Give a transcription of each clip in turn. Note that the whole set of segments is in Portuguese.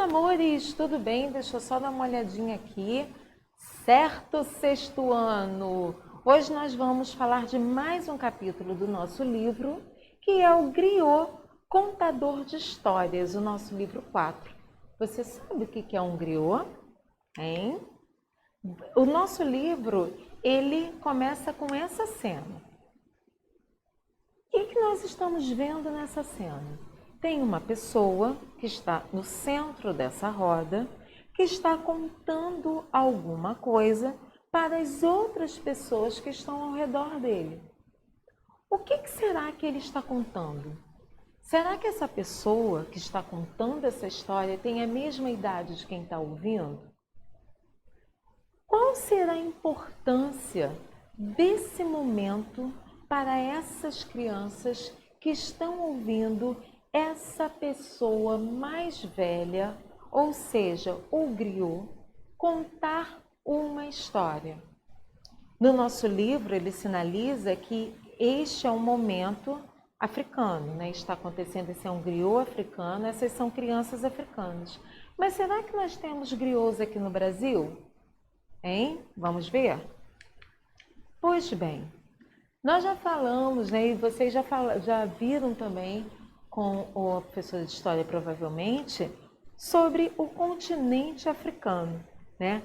amores, tudo bem? Deixa eu só dar uma olhadinha aqui. Certo, sexto ano. Hoje nós vamos falar de mais um capítulo do nosso livro, que é o Griot, Contador de Histórias, o nosso livro 4. Você sabe o que é um griot? Hein? O nosso livro, ele começa com essa cena. O que nós estamos vendo nessa cena? Tem uma pessoa que está no centro dessa roda, que está contando alguma coisa para as outras pessoas que estão ao redor dele. O que será que ele está contando? Será que essa pessoa que está contando essa história tem a mesma idade de quem está ouvindo? Qual será a importância desse momento para essas crianças que estão ouvindo essa pessoa mais velha, ou seja, o griot, contar uma história? No nosso livro, ele sinaliza que este é um momento africano, né? Está acontecendo, esse é um griot africano, essas são crianças africanas. Mas será que nós temos griots aqui no Brasil? Hein? Vamos ver? Pois bem, nós já falamos, né, e vocês já viram também com o professor de História, provavelmente, sobre o continente africano, né?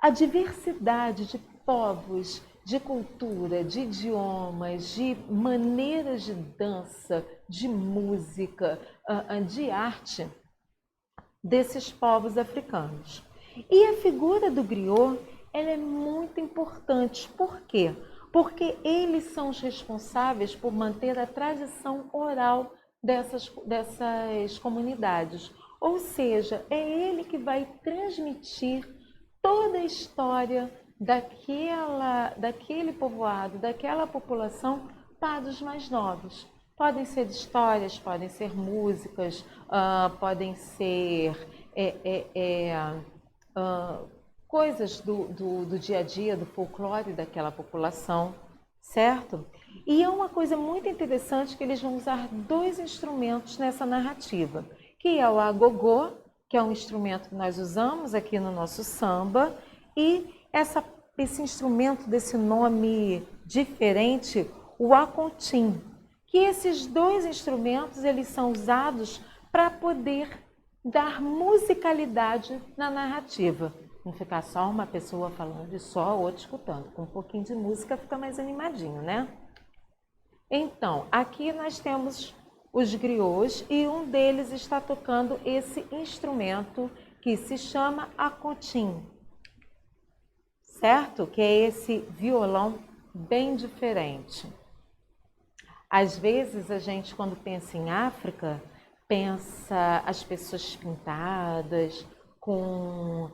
A diversidade de povos, de cultura, de idiomas, de maneiras de dança, de música, de arte desses povos africanos. E a figura do griot, ela é muito importante. Por quê? Porque eles são os responsáveis por manter a tradição oral dessas comunidades. Ou seja, é ele que vai transmitir toda a história daquele povoado, daquela população para os mais novos. Podem ser histórias, podem ser músicas, podem ser coisas do dia a dia, do folclore daquela população, certo? E é uma coisa muito interessante que eles vão usar dois instrumentos nessa narrativa, que é o agogô, que é um instrumento que nós usamos aqui no nosso samba, e esse instrumento desse nome diferente, o acontim, que esses dois instrumentos eles são usados para poder dar musicalidade na narrativa. Não ficar só uma pessoa falando e só a outra escutando. Com um pouquinho de música fica mais animadinho, né? Então, aqui nós temos os griots e um deles está tocando esse instrumento que se chama acontim, certo? Que é esse violão bem diferente. Às vezes a gente, quando pensa em África, pensa as pessoas pintadas com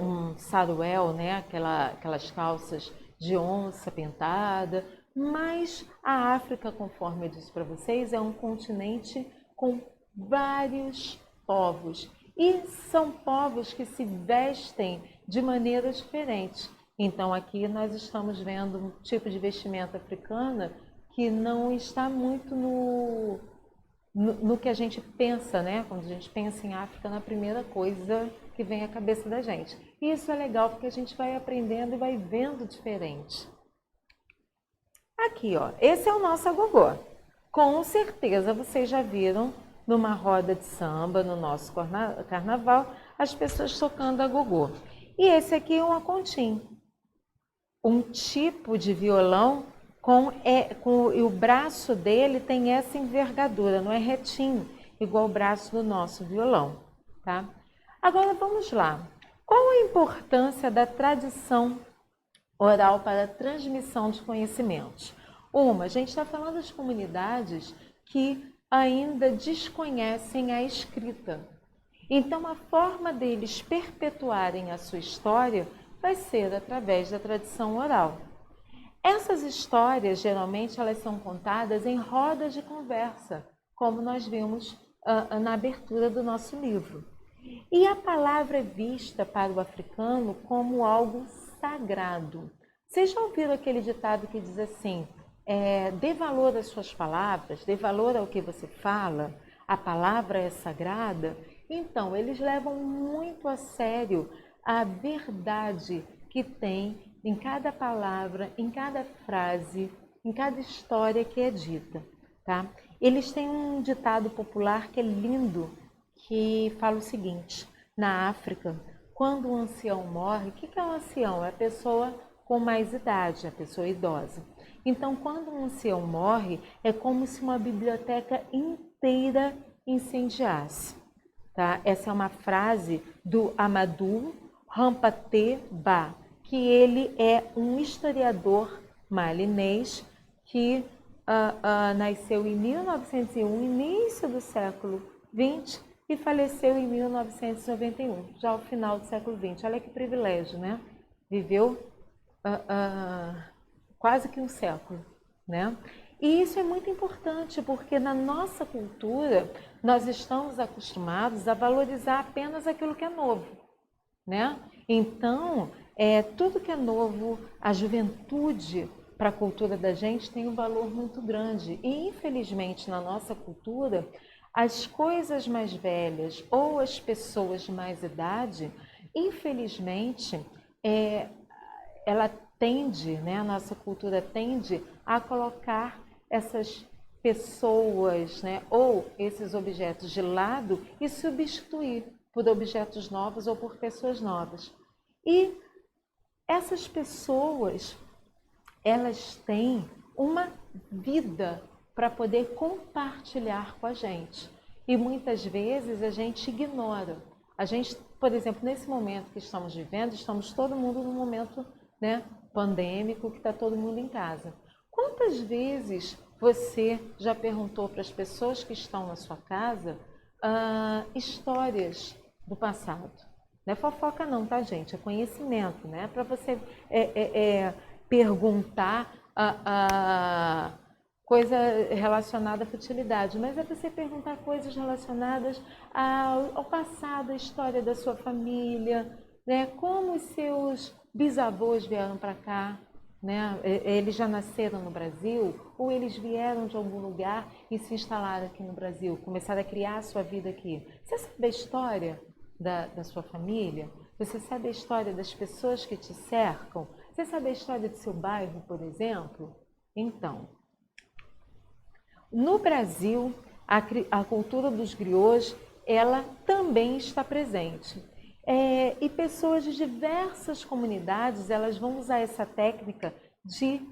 um saruel, né? Aquelas calças de onça pintada, mas a África, conforme eu disse para vocês, é um continente com vários povos e são povos que se vestem de maneira diferente. Então aqui nós estamos vendo um tipo de vestimenta africana que não está muito no que a gente pensa, né? Quando a gente pensa em África, na primeira coisa que vem à cabeça da gente. E isso é legal porque a gente vai aprendendo e vai vendo diferente. Aqui, ó, esse é o nosso agogô. Com certeza vocês já viram numa roda de samba, no nosso carnaval, as pessoas tocando agogô. E esse aqui é um acontim, um tipo de violão e o braço dele tem essa envergadura, não é retinho, igual o braço do nosso violão, tá? Agora vamos lá. Qual a importância da tradição oral para a transmissão de conhecimentos? A gente está falando das comunidades que ainda desconhecem a escrita. Então, a forma deles perpetuarem a sua história vai ser através da tradição oral. Essas histórias, geralmente, elas são contadas em rodas de conversa, como nós vimos na abertura do nosso livro. E a palavra é vista para o africano como algo sagrado. Vocês já ouviram aquele ditado que diz assim, dê valor às suas palavras, dê valor ao que você fala, a palavra é sagrada? Então, eles levam muito a sério a verdade que tem em cada palavra, em cada frase, em cada história que é dita, tá? Eles têm um ditado popular que é lindo, que fala o seguinte: na África, quando um ancião morre, o que é um ancião? É a pessoa com mais idade, a pessoa idosa. Então, quando um ancião morre, é como se uma biblioteca inteira incendiasse. Tá? Essa é uma frase do Amadou Hampâté Bâ, que ele é um historiador malinês que nasceu em 1901, início do século XX, e faleceu em 1991, já ao final do século XX. Olha que privilégio, né? Viveu quase que um século, né? E isso é muito importante, porque na nossa cultura nós estamos acostumados a valorizar apenas aquilo que é novo, né? Então, tudo que é novo, a juventude para a cultura da gente tem um valor muito grande. E, infelizmente, na nossa cultura, as coisas mais velhas ou as pessoas de mais idade, infelizmente, ela tende, né, a nossa cultura tende a colocar essas pessoas, né, ou esses objetos de lado e substituir por objetos novos ou por pessoas novas. E essas pessoas, elas têm uma vida para poder compartilhar com a gente. E muitas vezes a gente ignora. A gente, por exemplo, nesse momento que estamos vivendo, estamos todo mundo num momento, né, pandêmico, que está todo mundo em casa. Quantas vezes você já perguntou para as pessoas que estão na sua casa histórias do passado? Não é fofoca não, tá, gente? É conhecimento, né? Para você perguntar coisa relacionada à futilidade, mas é você perguntar coisas relacionadas ao passado, à história da sua família, né? Como os seus bisavós vieram para cá, né? Eles já nasceram no Brasil ou eles vieram de algum lugar e se instalaram aqui no Brasil, começaram a criar a sua vida aqui. Você sabe a história da sua família? Você sabe a história das pessoas que te cercam? Você sabe a história do seu bairro, por exemplo? Então, no Brasil, a cultura dos griots, ela também está presente. E pessoas de diversas comunidades, elas vão usar essa técnica de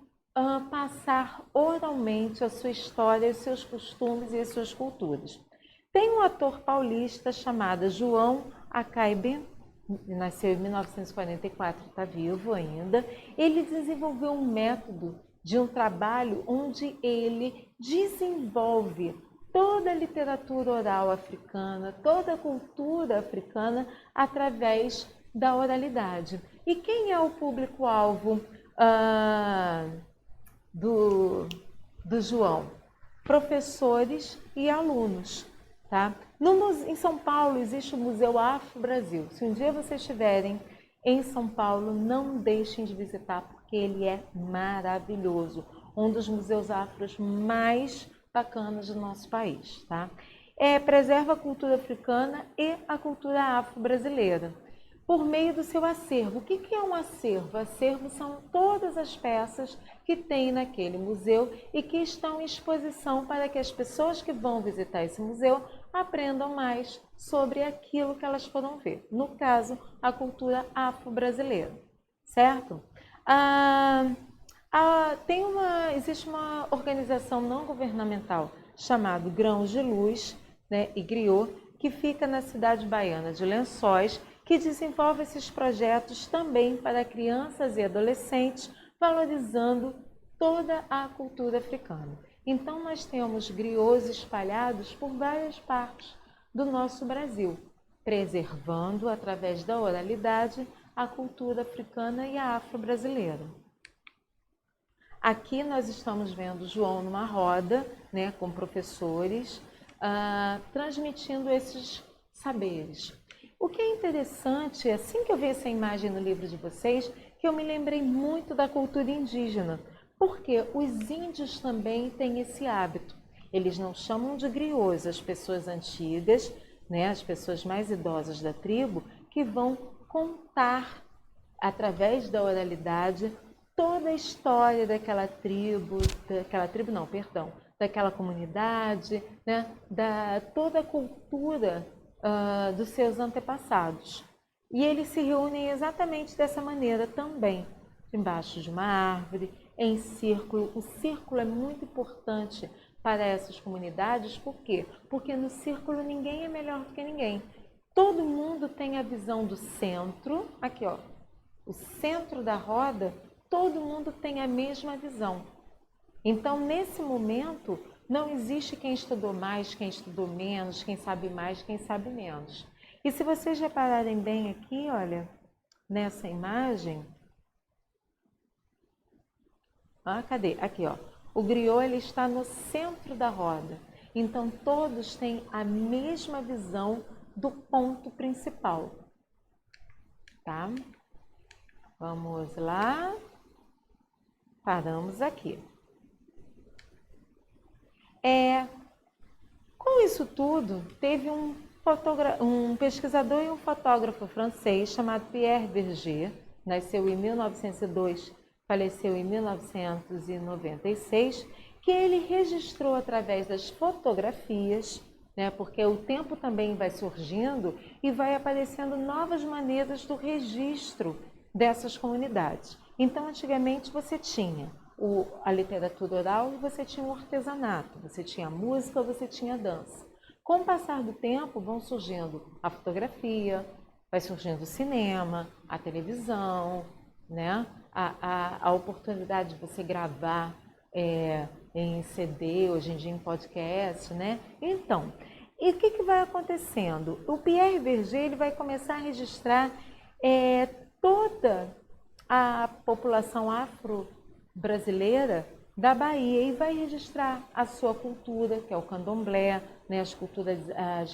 passar oralmente a sua história, os seus costumes e as suas culturas. Tem um ator paulista chamado João Acaibe, nasceu em 1944, está vivo ainda. Ele desenvolveu um método de um trabalho onde ele desenvolve toda a literatura oral africana, toda a cultura africana através da oralidade. E quem é o público-alvo do João? Professores e alunos. Tá? Em São Paulo existe o Museu Afro Brasil. Se um dia vocês estiverem em São Paulo, não deixem de visitar, porque ele é maravilhoso. Um dos museus afros mais bacanas do nosso país. Tá? Preserva a cultura africana e a cultura afro-brasileira por meio do seu acervo. O que é um acervo? Acervo são todas as peças que tem naquele museu e que estão em exposição para que as pessoas que vão visitar esse museu aprendam mais sobre aquilo que elas foram ver. No caso, a cultura afro-brasileira, certo? Existe uma organização não governamental chamada Grãos de Luz, né, e Griot, que fica na cidade baiana de Lençóis, que desenvolve esses projetos também para crianças e adolescentes, valorizando toda a cultura africana. Então, nós temos griots espalhados por várias partes do nosso Brasil, preservando, através da oralidade, a cultura africana e a afro-brasileira. Aqui nós estamos vendo João numa roda, né, com professores, transmitindo esses saberes. O que é interessante, assim que eu vi essa imagem no livro de vocês, que eu me lembrei muito da cultura indígena, porque os índios também têm esse hábito. Eles não chamam de griots as pessoas antigas, né, as pessoas mais idosas da tribo, que vão contar, através da oralidade, toda a história daquela tribo não, perdão, daquela comunidade, né, toda a cultura dos seus antepassados. E eles se reúnem exatamente dessa maneira também, embaixo de uma árvore, em círculo. O círculo é muito importante para essas comunidades, por quê? Porque no círculo ninguém é melhor do que ninguém. Todo mundo tem a visão do centro, aqui ó, o centro da roda, todo mundo tem a mesma visão. Então, nesse momento, não existe quem estudou mais, quem estudou menos, quem sabe mais, quem sabe menos. E se vocês repararem bem aqui, olha, nessa imagem, cadê? Aqui, ó. O griot ele está no centro da roda. Então, todos têm a mesma visão do ponto principal. Tá? Vamos lá. Paramos aqui. Com isso tudo, teve um pesquisador e um fotógrafo francês chamado Pierre Berger, nasceu em 1902, faleceu em 1996, que ele registrou através das fotografias, né, porque o tempo também vai surgindo e vai aparecendo novas maneiras do registro dessas comunidades. Então, antigamente você tinha a literatura oral e você tinha o artesanato, você tinha a música, você tinha a dança. Com o passar do tempo vão surgindo a fotografia, vai surgindo o cinema, a televisão, né? A oportunidade de você gravar em CD, hoje em dia em podcast, né? Então, e o que vai acontecendo? O Pierre Berger ele vai começar a registrar toda a população afro-brasileira da Bahia e vai registrar a sua cultura, que é o candomblé, né, as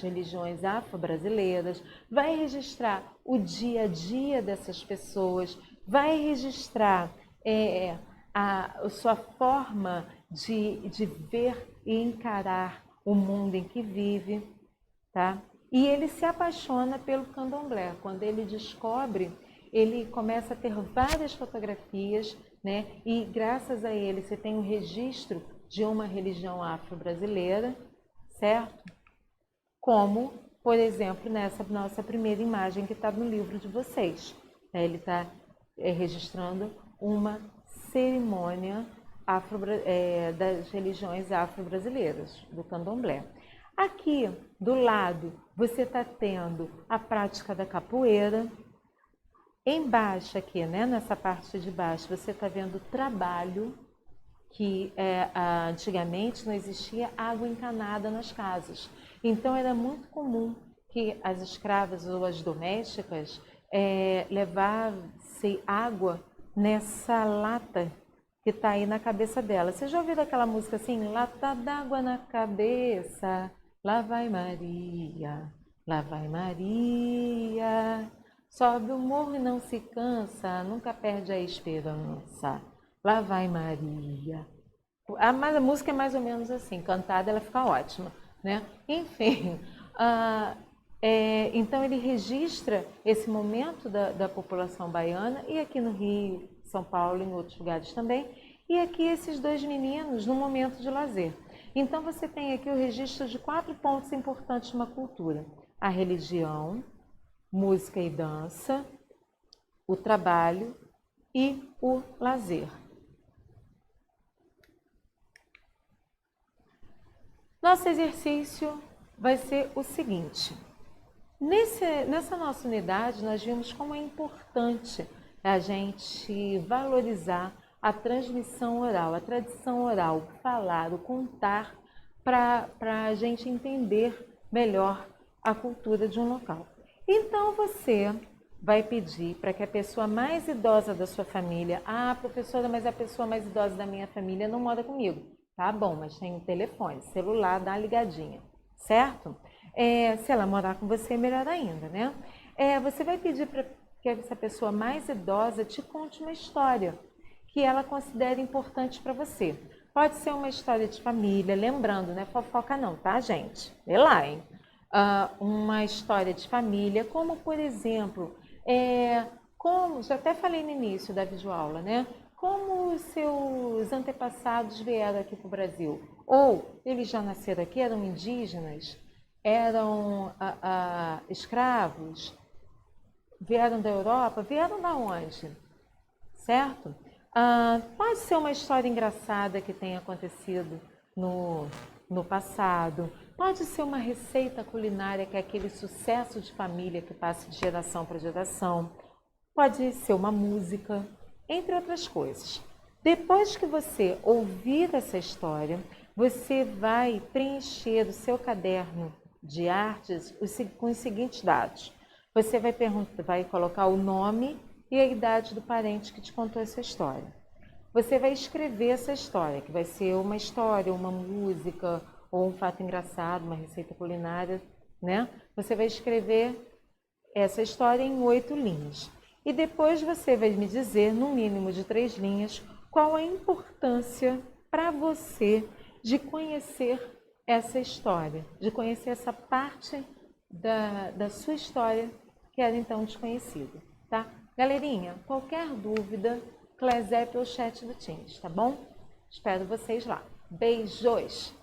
religiões afro-brasileiras, vai registrar o dia a dia dessas pessoas, vai registrar a sua forma de ver e encarar o mundo em que vive, tá? E ele se apaixona pelo candomblé. Quando ele descobre, ele começa a ter várias fotografias, né? E graças a ele você tem um registro de uma religião afro-brasileira, certo? Como, por exemplo, nessa nossa primeira imagem que está no livro de vocês. Ele está registrando uma cerimônia das religiões afro-brasileiras, do candomblé. Aqui do lado você está tendo a prática da capoeira. Embaixo aqui, né, nessa parte de baixo, você está vendo o trabalho, que antigamente não existia água encanada nas casas. Então era muito comum que as escravas ou as domésticas levassem água nessa lata que está aí na cabeça dela. Você já ouviu aquela música assim? Lata d'água na cabeça, lá vai Maria, lá vai Maria. Sobe o morro e não se cansa, nunca perde a esperança. Lá vai Maria. Mas a música é mais ou menos assim, cantada ela fica ótima, né? Enfim, então ele registra esse momento da população baiana, e aqui no Rio, São Paulo, em outros lugares também, e aqui esses dois meninos no momento de lazer. Então você tem aqui o registro de 4 pontos importantes de uma cultura: a religião, música e dança, o trabalho e o lazer. Nosso exercício vai ser o seguinte. Nessa nossa unidade, nós vimos como é importante a gente valorizar a transmissão oral, a tradição oral, falar, o contar, para a gente entender melhor a cultura de um local. Então você vai pedir para que a pessoa mais idosa da sua família, professora, mas a pessoa mais idosa da minha família não mora comigo. Tá bom, mas tem um telefone, celular, dá uma ligadinha, certo? Se ela morar com você, melhor ainda, né? Você vai pedir para que essa pessoa mais idosa te conte uma história que ela considere importante para você. Pode ser uma história de família, lembrando, né? Fofoca não, tá, gente? Vê lá, hein? uma história de família, como por exemplo, como, já até falei no início da videoaula, né? Como os seus antepassados vieram aqui para o Brasil? Ou eles já nasceram aqui, eram indígenas, eram escravos, vieram da Europa, vieram da onde? Certo? Pode ser uma história engraçada que tenha acontecido no passado, pode ser uma receita culinária que é aquele sucesso de família que passa de geração para geração, pode ser uma música, entre outras coisas. Depois que você ouvir essa história, você vai preencher o seu caderno de artes com os seguintes dados. Você vai colocar o nome e a idade do parente que te contou essa história. Você vai escrever essa história, que vai ser uma história, uma música, ou um fato engraçado, uma receita culinária, né? Você vai escrever essa história em 8 linhas. E depois você vai me dizer, no mínimo de 3 linhas, qual a importância para você de conhecer essa história, de conhecer essa parte da sua história que era então desconhecida, tá? Galerinha, qualquer dúvida, Clesep ou chat do Teams, tá bom? Espero vocês lá. Beijos!